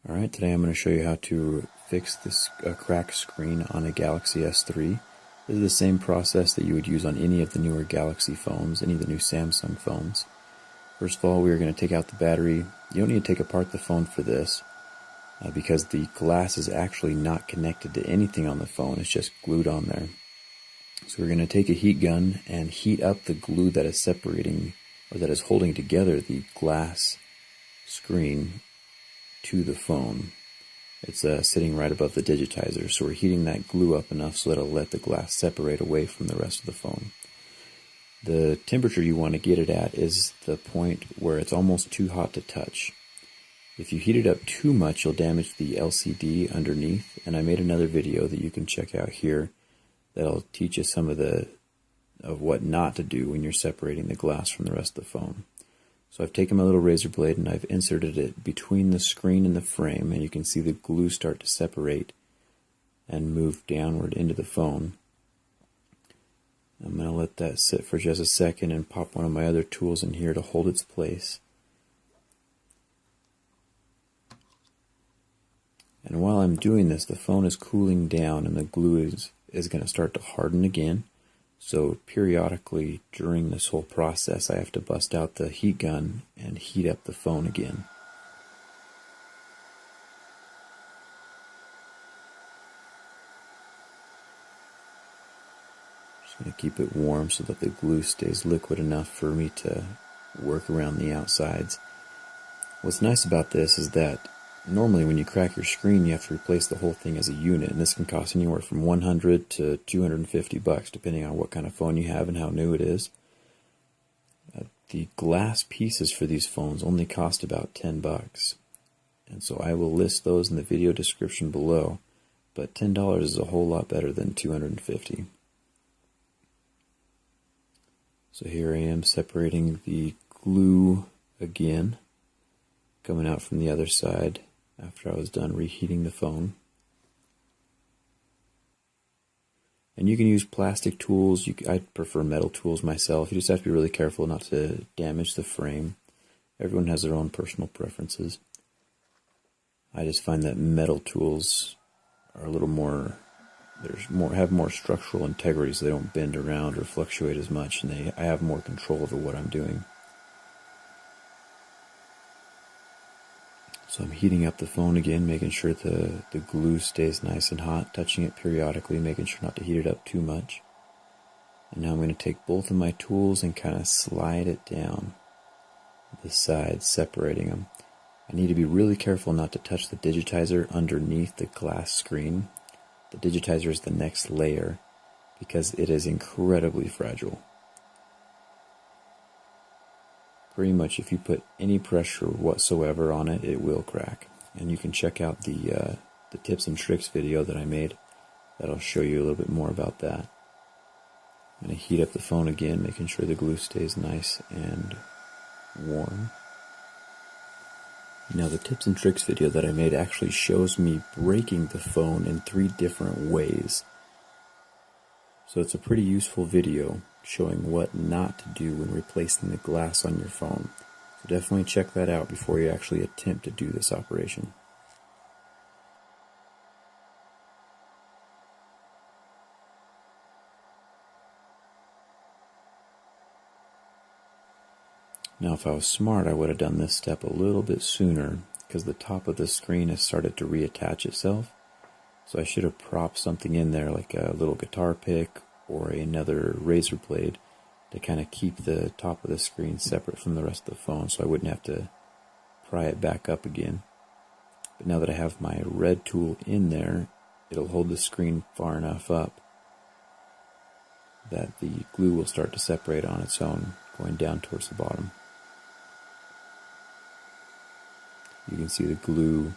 Alright, today I'm going to show you how to fix this cracked screen on a Galaxy S3. This is the same process that you would use on any of the newer Galaxy phones, any of the new Samsung phones. First of all, we're going to take out the battery. You don't need to take apart the phone for this because the glass is actually not connected to anything on the phone, it's just glued on there. So we're going to take a heat gun and heat up the glue that is separating, or that is holding together the glass screen to the phone. It's sitting right above the digitizer, so we're heating that glue up enough so that it'll let the glass separate away from the rest of the phone. The temperature you want to get it at is the point where it's almost too hot to touch. If you heat it up too much, you'll damage the LCD underneath, and I made another video that you can check out here that'll teach you some of what not to do when you're separating the glass from the rest of the phone. So I've taken my little razor blade and I've inserted it between the screen and the frame, and you can see the glue start to separate and move downward into the phone. I'm going to let that sit for just a second and pop one of my other tools in here to hold its place. And while I'm doing this, the phone is cooling down and the glue is going to start to harden again. So periodically during this whole process, I have to bust out the heat gun and heat up the phone again. Just going to keep it warm so that the glue stays liquid enough for me to work around the outsides. What's nice about this is that normally when you crack your screen, you have to replace the whole thing as a unit, and this can cost anywhere from $100 to $250 depending on what kind of phone you have and how new it is. The glass pieces for these phones only cost about $10, and so I will list those in the video description below, but $10 is a whole lot better than $250. So here I am separating the glue again, coming out from the other side after I was done reheating the phone. And you can use plastic tools. I prefer metal tools myself. You just have to be really careful not to damage the frame. Everyone has their own personal preferences. I just find that metal tools are a little more, have more structural integrity, so they don't bend around or fluctuate as much, and I have more control over what I'm doing. So I'm heating up the phone again, making sure the glue stays nice and hot, touching it periodically, making sure not to heat it up too much. And now I'm going to take both of my tools and kind of slide it down the sides, separating them. I need to be really careful not to touch the digitizer underneath the glass screen. The digitizer is the next layer because it is incredibly fragile. Pretty much if you put any pressure whatsoever on it, it will crack. And you can check out the tips and tricks video that I made. That'll show you a little bit more about that. I'm going to heat up the phone again, making sure the glue stays nice and warm. Now the tips and tricks video that I made actually shows me breaking the phone in 3 different ways. So it's a pretty useful video showing what not to do when replacing the glass on your phone. So definitely check that out before you actually attempt to do this operation. Now if I was smart, I would have done this step a little bit sooner because the top of the screen has started to reattach itself. So I should have propped something in there like a little guitar pick or another razor blade to kind of keep the top of the screen separate from the rest of the phone so I wouldn't have to pry it back up again. But now that I have my red tool in there, it'll hold the screen far enough up that the glue will start to separate on its own, going down towards the bottom. You can see the glue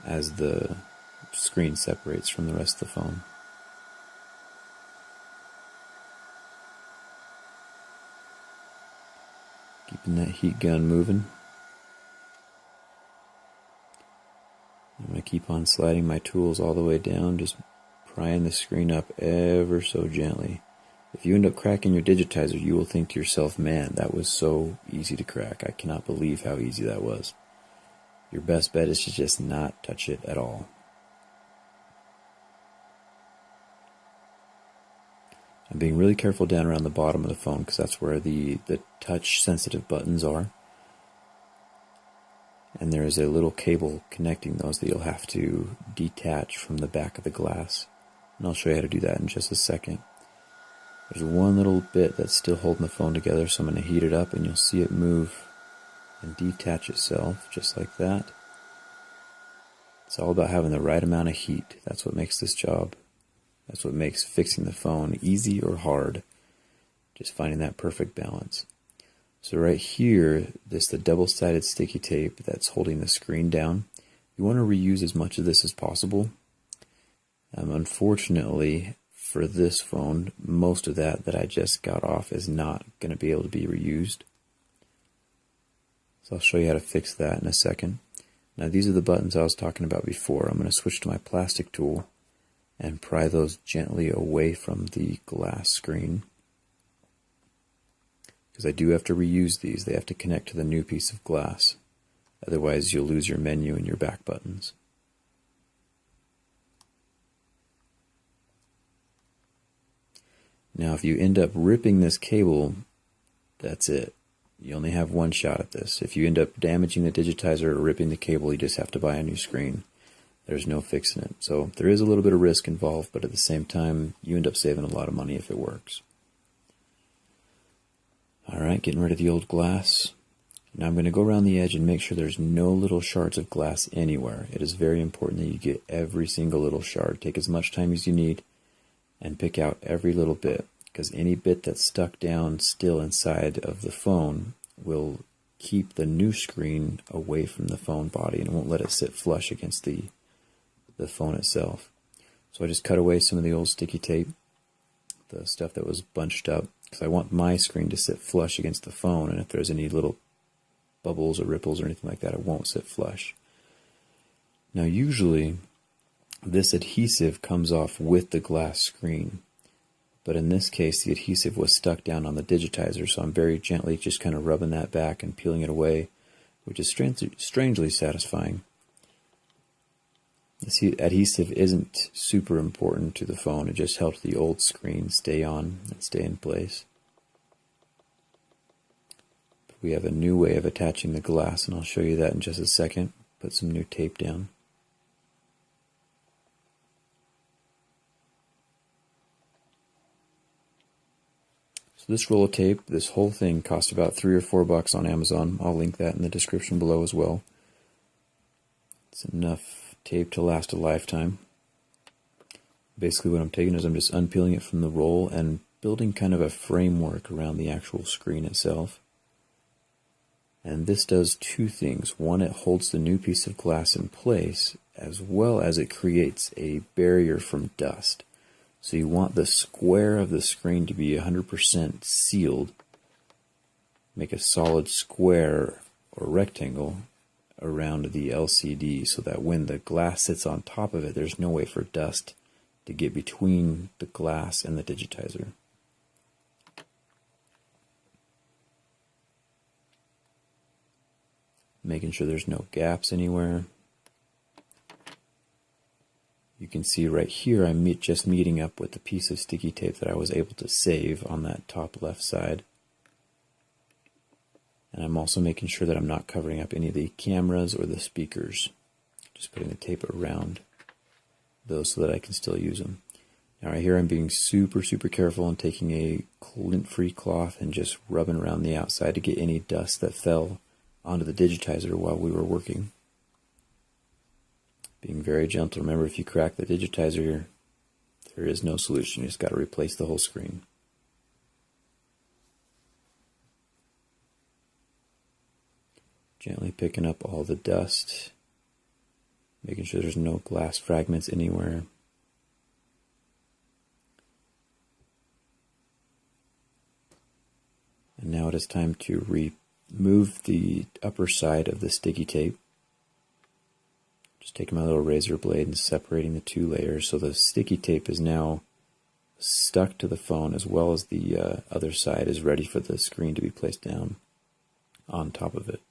as the screen separates from the rest of the phone. Keeping that heat gun moving. I'm going to keep on sliding my tools all the way down, just prying the screen up ever so gently. If you end up cracking your digitizer, you will think to yourself, man, that was so easy to crack. I cannot believe how easy that was. your best bet is to just not touch it at all. I'm being really careful down around the bottom of the phone because that's where the touch sensitive buttons are. And there is a little cable connecting those that you'll have to detach from the back of the glass. And I'll show you how to do that in just a second. There's one little bit that's still holding the phone together, so I'm going to heat it up and you'll see it move and detach itself just like that. It's all about having the right amount of heat. That's what makes this job, that's what makes fixing the phone easy or hard. Just finding that perfect balance. So right here, the double-sided sticky tape that's holding the screen down. You want to reuse as much of this as possible. Unfortunately, for this phone, most of that I just got off is not going to be able to be reused. So I'll show you how to fix that in a second. Now these are the buttons I was talking about before. I'm going to switch to my plastic tool and pry those gently away from the glass screen. Because I do have to reuse these. They have to connect to the new piece of glass. Otherwise you'll lose your menu and your back buttons. Now if you end up ripping this cable, that's it. You only have one shot at this. If you end up damaging the digitizer or ripping the cable, you just have to buy a new screen. There's no fixing it. So there is a little bit of risk involved, but at the same time, you end up saving a lot of money if it works. Alright, getting rid of the old glass. Now I'm going to go around the edge and make sure there's no little shards of glass anywhere. It is very important that you get every single little shard. Take as much time as you need and pick out every little bit, because any bit that's stuck down still inside of the phone will keep the new screen away from the phone body and won't let it sit flush against the phone itself. So I just cut away some of the old sticky tape, the stuff that was bunched up, because I want my screen to sit flush against the phone, and if there's any little bubbles or ripples or anything like that, it won't sit flush. Now usually this adhesive comes off with the glass screen, but in this case the adhesive was stuck down on the digitizer, so I'm very gently just kind of rubbing that back and peeling it away, which is strangely satisfying. You see, adhesive isn't super important to the phone. It just helps the old screen stay on and stay in place. But we have a new way of attaching the glass, and I'll show you that in just a second. Put some new tape down. So this roll of tape, this whole thing cost about $3 or $4 on Amazon. I'll link that in the description below as well. It's enough tape to last a lifetime. Basically what I'm taking is I'm just unpeeling it from the roll and building kind of a framework around the actual screen itself. And this does two things. One, it holds the new piece of glass in place, as well as it creates a barrier from dust. So you want the square of the screen to be 100% sealed. Make a solid square or rectangle around the LCD so that when the glass sits on top of it, there's no way for dust to get between the glass and the digitizer. Making sure there's no gaps anywhere. You can see right here I'm just meeting up with the piece of sticky tape that I was able to save on that top left side. And I'm also making sure that I'm not covering up any of the cameras or the speakers. Just putting the tape around those so that I can still use them. Now right here I'm being super careful and taking a lint-free cloth and just rubbing around the outside to get any dust that fell onto the digitizer while we were working. Being very gentle. Remember, if you crack the digitizer, there is no solution. You just got to replace the whole screen. Gently picking up all the dust, making sure there's no glass fragments anywhere. And now it is time to remove the upper side of the sticky tape. Just taking my little razor blade and separating the two layers so the sticky tape is now stuck to the phone, as well as the other side is ready for the screen to be placed down on top of it.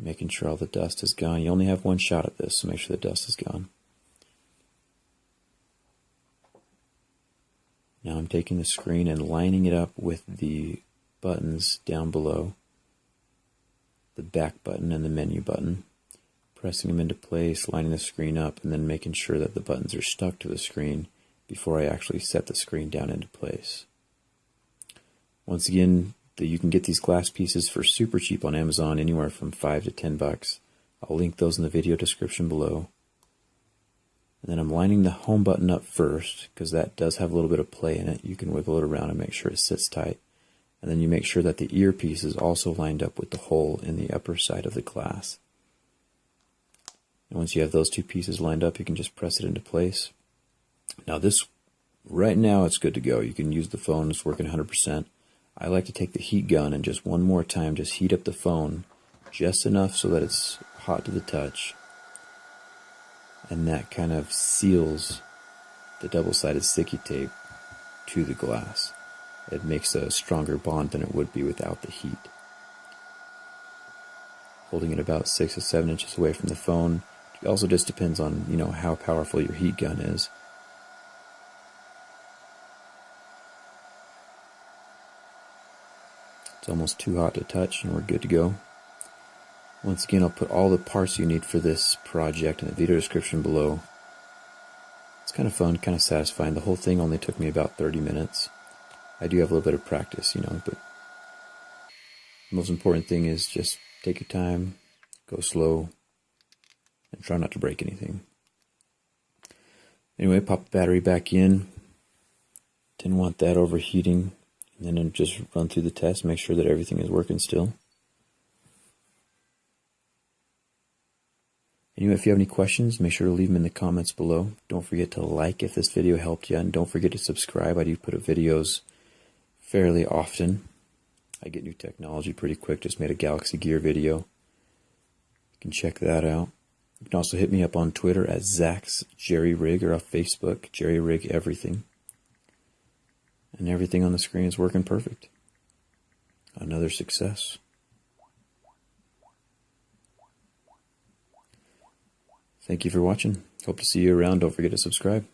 Making sure all the dust is gone. You only have one shot at this, so make sure the dust is gone. Now I'm taking the screen and lining it up with the buttons down below, the back button and the menu button, pressing them into place, lining the screen up, and then making sure that the buttons are stuck to the screen before I actually set the screen down into place. Once again, you can get these glass pieces for super cheap on Amazon, anywhere from $5 to $10. I'll link those in the video description below. And then I'm lining the home button up first, because that does have a little bit of play in it. You can wiggle it around and make sure it sits tight. And then you make sure that the earpiece is also lined up with the hole in the upper side of the glass. And once you have those two pieces lined up, you can just press it into place. Now right now it's good to go. You can use the phone, it's working 100%. I like to take the heat gun and just one more time just heat up the phone just enough so that it's hot to the touch. And that kind of seals the double-sided sticky tape to the glass. It makes a stronger bond than it would be without the heat. Holding it about 6 or 7 inches away from the phone. It also just depends on, how powerful your heat gun is. It's almost too hot to touch and we're good to go. Once again, I'll put all the parts you need for this project in the video description below. It's kind of fun, kind of satisfying. The whole thing only took me about 30 minutes. I do have a little bit of practice, but the most important thing is just take your time, go slow, and try not to break anything. Anyway, pop the battery back in. Didn't want that overheating. And then just run through the test, make sure that everything is working still. Anyway, if you have any questions, make sure to leave them in the comments below. Don't forget to like if this video helped you, and don't forget to subscribe. I do put up videos fairly often. I get new technology pretty quick. Just made a Galaxy Gear video. You can check that out. You can also hit me up on Twitter at Zach's Jerry Rig, or on Facebook, Jerry Rig Everything. And everything on the screen is working perfect. Another success. Thank you for watching. Hope to see you around. Don't forget to subscribe.